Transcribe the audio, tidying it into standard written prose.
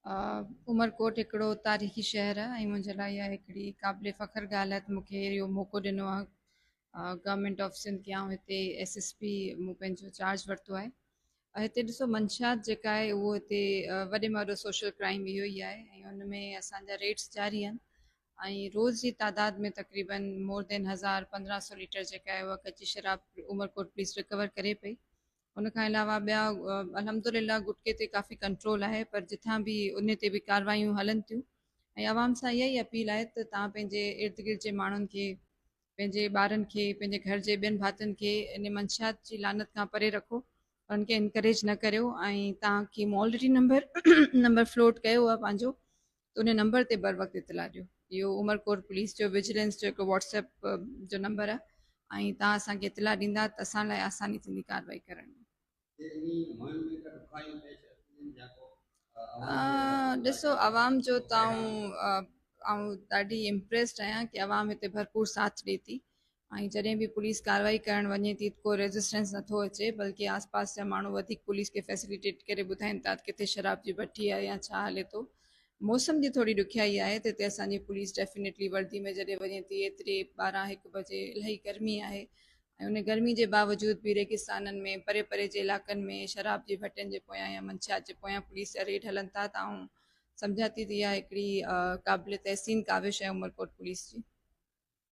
उमरकोट हिकिड़ो तारीख़ी शहर आहे ऐं मुंहिंजे लाइ इहा हिकिड़ी क़ाबिले फ़ख़्रु ॻाल्हि आहे त मूंखे इहो मौक़ो ॾिनो आहे गवर्नमेंट ऑफ सिंध के आउं हिते SSP मूं पंहिंजो चार्ज वरितो आहे। हिते ॾिसो मंशात जेका आहे उहो हिते वॾे में वॾो सोशल क्राइम इहो ई आहे ऐं हुन में असांजा रेट्स जारी आहिनि ऐं रोज़ जी तादाद में तक़रीबन मोर देन 1500 लीटर जेका आहे उहा कची शराब उमरकोट पुलिस रिकवर करे पई। उन खां अलावा ॿिया अल्हम्दुलिल्लाह गुटके ते काफ़ी कंट्रोल आहे, पर जिथां बि उन ते बि कार्रवाइयूं हलनि थियूं ऐं आवाम सां इहा ई अपील आहे त तव्हां पंहिंजे इर्द गिर्द जे माण्हुनि खे, पंहिंजे ॿारनि खे, पंहिंजे घर जे ॿियनि भातियुनि खे इन मंशात जी लानत खां परे रखो, उन्हनि खे इनकरेज न करियो ऐं तव्हांखे मूं ऑलरेडी नंबर फ्लोट कयो आहे पंहिंजो, त उन नंबर ते बर वक़्तु इतला ॾियो। इहो उमरकोट पुलिस जो विजिलेंस जो हिकिड़ो WhatsApp जो नंबर आहे ऐं तव्हां असांखे इतला ॾींदा त असां लाइ आसानी थींदी कार्रवाई करण में। ॾिसो आवाम जो त आउं ॾाढी इम्प्रेस्ड आहियां कि आवाम हिते भरपूर साथ ॾिए थी ऐं जॾहिं बि पुलिस कार्रवाई करणु वञे थी को रेजिस्टेंस नथो अचे, बल्कि आसपास जा माण्हू वधीक पुलिस खे फैसिलिटेट करे ॿुधाइनि था किथे शराब जी भट्टी आहे या छा हले थो। मौसम जी थोरी ॾुखियाई आहे त हिते असांजी पुलिस डेफिनेटली वर्दी में जॾहिं वञे थी एतिरे 12-1 बजे इलाही गर्मी आहे ऐं उन गर्मी जे बावजूद बि रेगिस्ताननि में परे परे जे इलाइक़नि में शराब जी भटियुनि जे पोयां या मंशात जे पोयां पुलिस जा रेड हलनि था त आउं सम्झां थी त इहा हिकिड़ी क़ाबिल तहसीन काविश आहे उमरकोट पुलिस जी।